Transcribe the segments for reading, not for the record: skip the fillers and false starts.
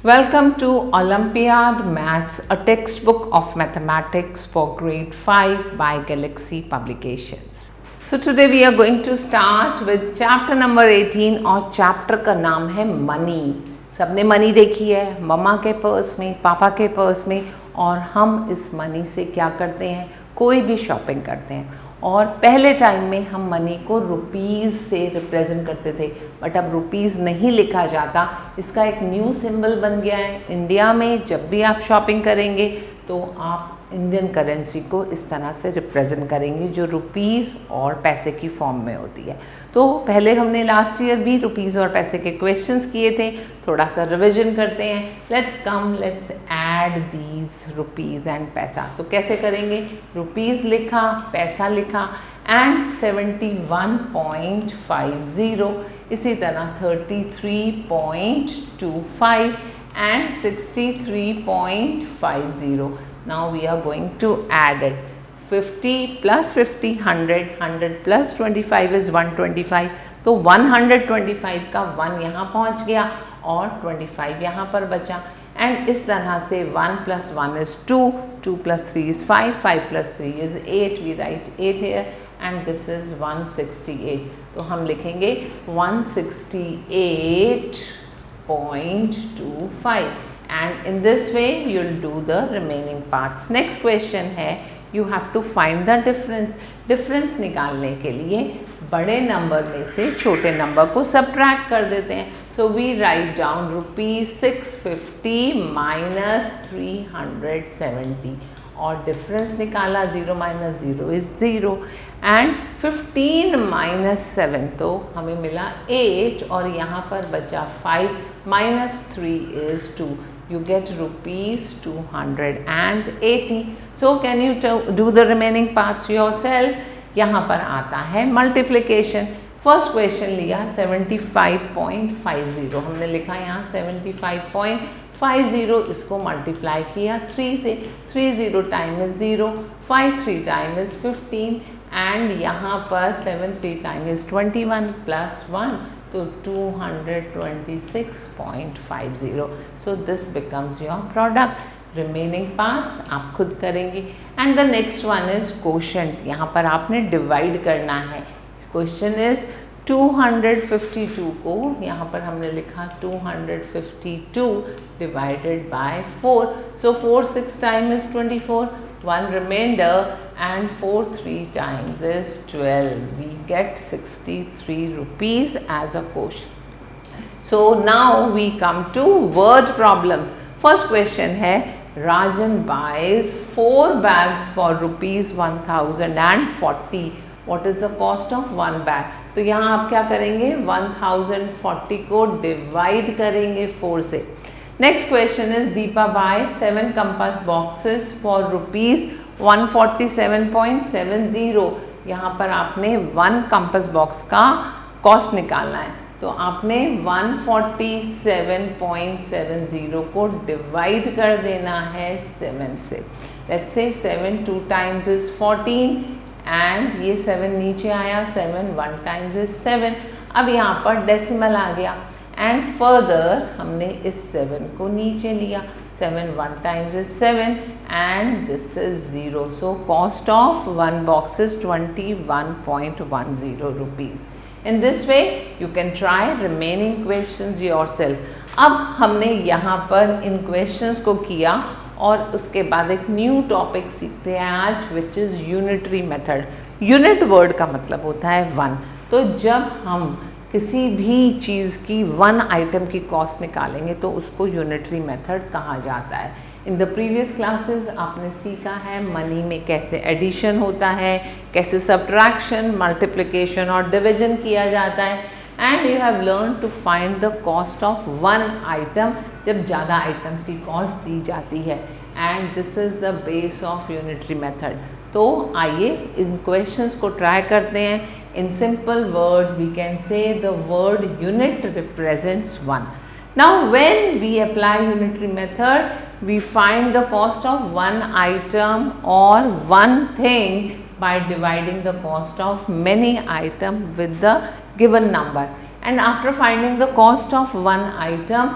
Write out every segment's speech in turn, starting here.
Welcome to Olympiad Maths, a textbook of mathematics for grade 5 by Galaxy Publications. So today we are going to start with chapter number 18 और chapter का नाम है money. सबने money देखी है मम्मा के purse में, पापा के पर्स में, और हम इस मनी से क्या करते हैं, कोई भी शॉपिंग करते हैं. और पहले टाइम में हम मनी को रुपीज़ से रिप्रेजेंट करते थे, बट अब रुपीज़ नहीं लिखा जाता. इसका एक न्यू सिंबल बन गया है. इंडिया में जब भी आप शॉपिंग करेंगे तो आप इंडियन करेंसी को इस तरह से रिप्रेजेंट करेंगे जो रुपीज़ और पैसे की फॉर्म में होती है. तो पहले हमने लास्ट ईयर भी रुपीज़ और पैसे के क्वेश्चंस किए थे. थोड़ा सा रिविजन करते हैं. Let's add these rupees and पैसा. तो कैसे करेंगे, रुपीज़ लिखा, पैसा लिखा एंड 71.50, इसी तरह 33.25 and 63.50. Now we are going to add it. 50 plus 50, 100, 100 plus 25 is 125. तो 125 का 1 यहाँ पहुँच गया और 25 यहाँ पर बचा. एंड इस तरह से 1 plus 1 is 2, 2 plus 3 is 5, 5 plus 3 is 8. We write 8 here and this is 168. तो हम लिखेंगे 168.25. and in this way you'll do the remaining parts. Next question है, you have to find the difference. Difference निकालने के लिए बड़े नंबर में से छोटे नंबर को सब्ट्रैक्ट कर देते हैं. So we write down ₹650 minus 370 और डिफरेंस निकाला. 0 minus 0 is 0 एंड 15 minus 7 तो हमें मिला 8 और यहाँ पर बचा 5 minus 3 is 2. You get ₹280. So can you do the remaining parts yourself? यहाँ पर आता है मल्टीप्लिकेशन. फर्स्ट क्वेश्चन लिया 75.50. हमने लिखा यहाँ 75.50. इसको मल्टीप्लाई किया 3 से. 30 time is 0, 53 time is 15 and यहाँ पर 73 टाइम इज 21 प्लस 1 तो 226.50. So this becomes your product. Remaining parts आप खुद करेंगे. And the next one is quotient. यहाँ पर आपने डिवाइड करना है. क्वेश्चन इज 252 को यहाँ पर हमने लिखा 252 divided by 4. So 4 6 time is 24, 1 remainder and 4 3 times is 12. We get 63 rupees as a quotient. So now we come to word problems. First question है, Rajan buys 4 bags for ₹1040. What is the cost of 1 bag? तो यहाँ आप क्या करेंगे, 1040 को divide करेंगे 4 से. Next question is Deepa buys 7 compass boxes for ₹147.70. यहाँ पर आपने 1 compass box का कॉस्ट निकालना है. तो आपने 147.70 को डिवाइड कर देना है 7 से. Let's say 7 2 times is 14 and ये 7 नीचे आया. 7 1 times is 7. अब यहाँ पर डेसिमल आ गया एंड फर्दर हमने इस 7 को नीचे लिया. 7 1 times is 7 and this is 0. So cost of 1 box is 21.10 rupees. In this way you can try remaining questions yourself. अब हमने यहाँ पर इन questions को किया और उसके बाद एक न्यू टॉपिक सीखते हैं आज, which is unitary method. Unit word का मतलब होता है 1. तो जब हम किसी भी चीज़ की 1 आइटम की कॉस्ट निकालेंगे तो उसको यूनिटरी मेथड कहा जाता है. इन द प्रीवियस क्लासेस आपने सीखा है मनी में कैसे एडिशन होता है, कैसे सब्ट्रैक्शन, मल्टीप्लिकेशन और डिवीजन किया जाता है. And you have learn to find the cost of 1 item जब ज़्यादा आइटम्स की कॉस्ट दी जाती है. And this is the base of unitary method. तो आइए इन क्वेश्चंस को ट्राई करते हैं. In simple words, we can say the word unit represents 1. Now, when we apply unitary method, we find the cost of 1 item or 1 thing by dividing the cost of many items with the given number. and after finding the cost of one item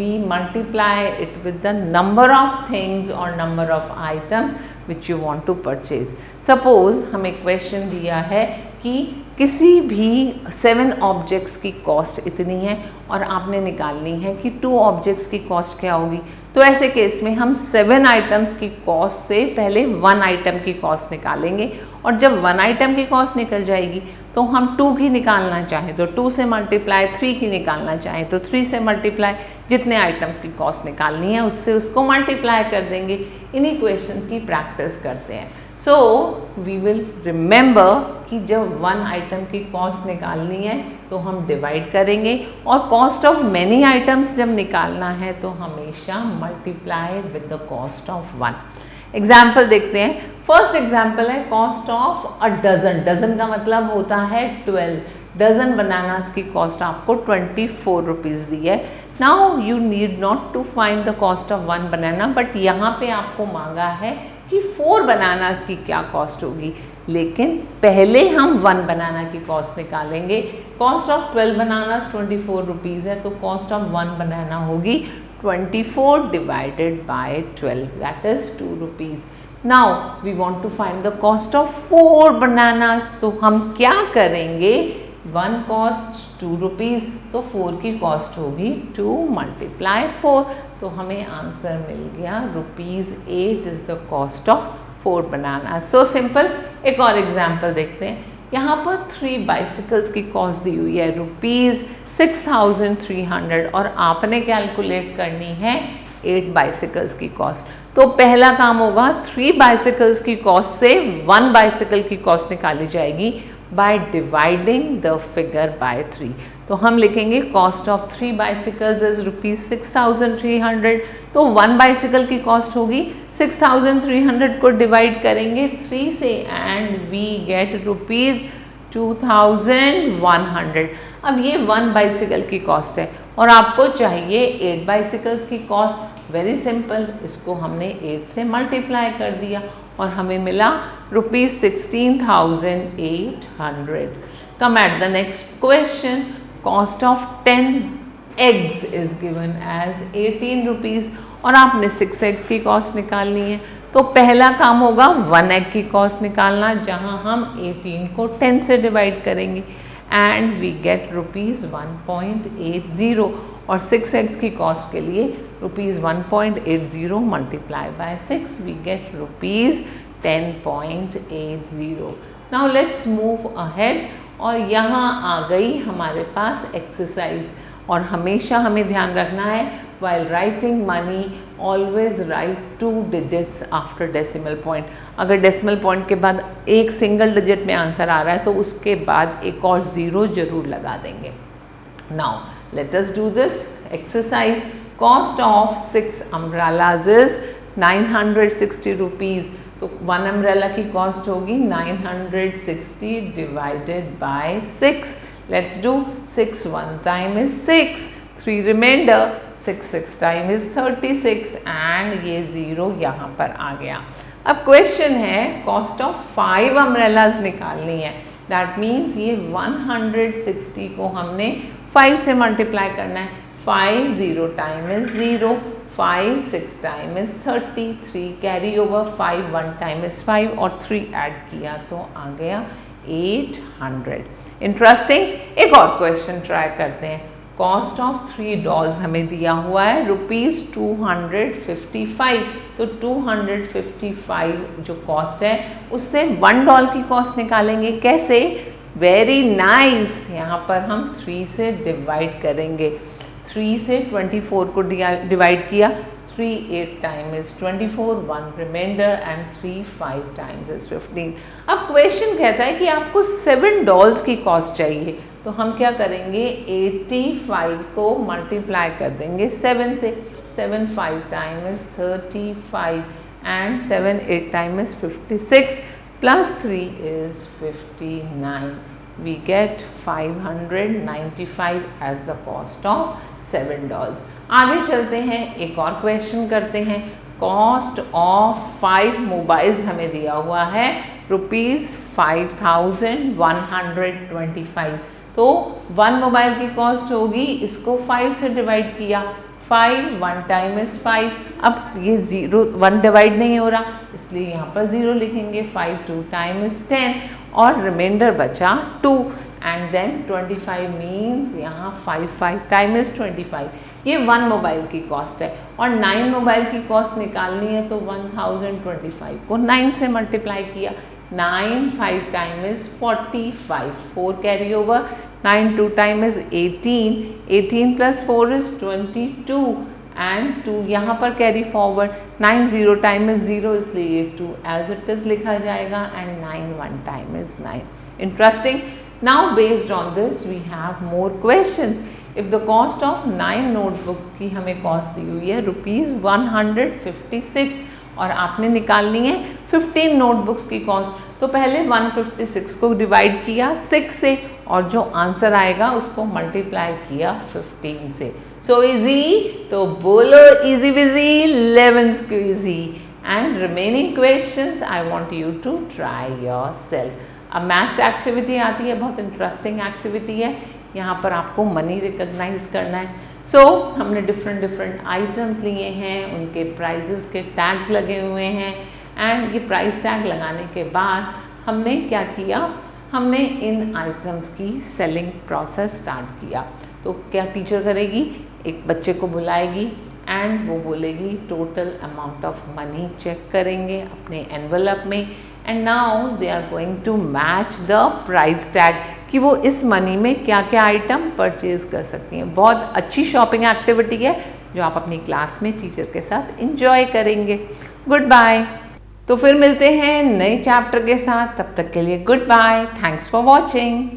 we multiply it with the number of things or number of items which you want to purchase. Suppose हमें question दिया है कि किसी भी 7 objects की cost इतनी है और आपने निकालनी है कि 2 ऑब्जेक्ट्स की कॉस्ट क्या होगी। तो ऐसे केस में हम 7 आइटम्स की कॉस्ट से पहले 1 आइटम की कॉस्ट निकालेंगे और जब 1 आइटम की कॉस्ट निकल जाएगी तो हम 2 की निकालना चाहें तो 2 से मल्टीप्लाई, 3 की निकालना चाहें तो 3 से मल्टीप्लाई, जितने आइटम्स की कॉस्ट निकालनी है उससे उसको मल्टीप्लाई कर देंगे। इन्हीं क्वेश्चंस की प्रैक्टिस करते हैं। सो वी विल रिमेंबर कि जब 1 आइटम की कॉस्ट निकालनी है तो हम डिवाइड करेंगे और कॉस्ट ऑफ मैनी आइटम्स जब निकालना है तो हमेशा multiply with the cost of 1। Example देखते हैं। फर्स्ट एग्जाम्पल है cost of a dozen. Dozen का मतलब होता है 12। डजन बनानास की कॉस्ट आपको 24 रुपीज़ दी है। Now you need not to find the cost of 1 banana, but यहाँ पे आपको मांगा है कि 4 बनानास की क्या कॉस्ट होगी, लेकिन पहले हम 1 बनाना की कॉस्ट निकालेंगे। कॉस्ट ऑफ 12 बनानास 24 रुपीज़ है तो कॉस्ट ऑफ 1 बनाना होगी 24 divided by 12, that is 2 rupees. Now we want to find the cost of 4 bananas. तो हम क्या करेंगे, 1 cost 2 rupees तो 4 की कॉस्ट होगी 2 multiply 4, तो हमें आंसर मिल गया ₹8 is the cost of 4 bananas. So simple। एक और एग्जाम्पल देखते हैं। यहाँ पर 3 बाइसिकल्स की कॉस्ट दी हुई है ₹6,300 और आपने कैलकुलेट करनी है 8 बाइसिकल्स की कॉस्ट। तो पहला काम होगा 3 बाइसिकल्स की कॉस्ट से 1 बाइसिकल की कॉस्ट निकाली जाएगी by dividing the figure by 3। तो हम लिखेंगे कॉस्ट ऑफ 3 बाइसिकल्स इज ₹6,300। तो 1 बाइसिकल की कॉस्ट होगी 6,300 को डिवाइड करेंगे 3 से एंड वी गेट ₹2,100। अब ये 1 बाइसिकल की कॉस्ट है और आपको चाहिए 8 बाइसिकल्स की कॉस्ट। वेरी सिंपल, इसको हमने 8 से मल्टीप्लाई कर दिया और हमें मिला ₹16,800। Come at the next question. Cost of 10 eggs is given as 18 rupees और आपने 6 eggs की कॉस्ट निकालनी है। तो पहला काम होगा 1 egg की कॉस्ट निकालना, जहां हम 18 को 10 से डिवाइड करेंगे एंड वी गेट ₹1.80 और 6 eggs की कॉस्ट के लिए ₹1.80 multiply by 6 we get ₹10.80। Now let's move ahead और यहाँ आ गई हमारे पास एक्सरसाइज और हमेशा हमें ध्यान रखना है while writing money always write 2 digits after decimal point। अगर डेसिमल पॉइंट के बाद एक सिंगल डिजिट में आंसर आ रहा है तो उसके बाद एक और 0 जरूर लगा देंगे। Now let us do this exercise. Cost of 6 umbrellas is 960 rupees. तो 1 अम्ब्रेला की कॉस्ट होगी 960 divided by 6। Let's do 6 1 time is 6, 3 remainder, 6 time is 36 and ये 0 यहाँ पर आ गया। अब क्वेश्चन है कॉस्ट ऑफ 5 अम्ब्रेलाज निकालनी है। दैट मीन्स ये 160 को हमने 5 से मल्टीप्लाई करना है। 5 0 time is 0, 5 6 time is 30, 3 carry over, 5 1 time is 5 और 3 ऐड किया तो आ गया 800। इंटरेस्टिंग। एक और क्वेश्चन ट्राई करते हैं। कॉस्ट ऑफ 3 dolls हमें दिया हुआ है ₹255। तो 255 जो कॉस्ट है उससे $1 की कॉस्ट निकालेंगे। कैसे? Very nice. यहाँ पर हम 3 से डिवाइड करेंगे। 3 से 24 को डिवाइड किया, 3 8 time is 24, 1 remainder and 3 5 times is 15। अब क्वेश्चन कहता है कि आपको $7 की कॉस्ट चाहिए। तो हम क्या करेंगे, 85 को मल्टीप्लाई कर देंगे 7 से। 7 5 time is 35 and 7 8 time is 56 plus 3 is 59। We get 595 as the cost of $7। आगे चलते हैं, एक और क्वेश्चन करते हैं। कॉस्ट ऑफ 5 मोबाइल्स हमें दिया हुआ है ₹5125। तो 1 मोबाइल की कॉस्ट होगी, इसको 5 से डिवाइड किया, 5 1 टाइम इज 5। अब ये 1 डिवाइड नहीं हो रहा, इसलिए यहाँ पर 0 लिखेंगे। 5 2 टाइम इज 10 और रिमाइंडर बचा 2 एंड देन 25 मीन्स यहाँ 5 टाइम इज 25। ये 1 मोबाइल की कॉस्ट है और 9 मोबाइल की कॉस्ट निकालनी है तो 1025 को 9 से मल्टीप्लाई किया। 9 5 time is 45, 4 carry over, 9 2 time is 18, 18 plus 4 is 22 and 2 यहाँ पर कैरी फॉरवर्ड। 9 0 टाइम इज 0, इसलिए ये 2 एज इट इज लिखा जाएगा and 9 1 time is 9। Interesting. Now based on this we have more questions. If the cost of 9 notebooks की हमें cost दी हुई है ₹156 और आपने निकालनी है 15 नोटबुक्स की कॉस्ट, तो पहले 156 को डिवाइड किया 6 से और जो आंसर आएगा उसको मल्टीप्लाई किया 15 से। सो इजी, तो बोलो easy busy, 11 squeezy. And remaining questions I want you to try yourself. अब मैथ्स एक्टिविटी आती है, बहुत इंटरेस्टिंग एक्टिविटी है। यहाँ पर आपको मनी रिकॉग्नाइज करना है। सो हमने डिफरेंट आइटम्स लिए हैं, उनके प्राइजेस के टैग्स लगे हुए हैं एंड ये प्राइस टैग लगाने के बाद हमने क्या किया, हमने इन आइटम्स की सेलिंग प्रोसेस स्टार्ट किया। तो क्या टीचर करेगी, एक बच्चे को बुलाएगी एंड वो बोलेगी total amount of money check करेंगे अपने एनवलप में and now they are going to match the price tag कि वो इस मनी में क्या क्या आइटम परचेज कर सकती हैं। बहुत अच्छी शॉपिंग एक्टिविटी है जो आप अपनी क्लास में टीचर के साथ एंजॉय करेंगे। Good bye. तो फिर मिलते हैं नए चैप्टर के साथ, तब तक के लिए good bye, thanks for watching.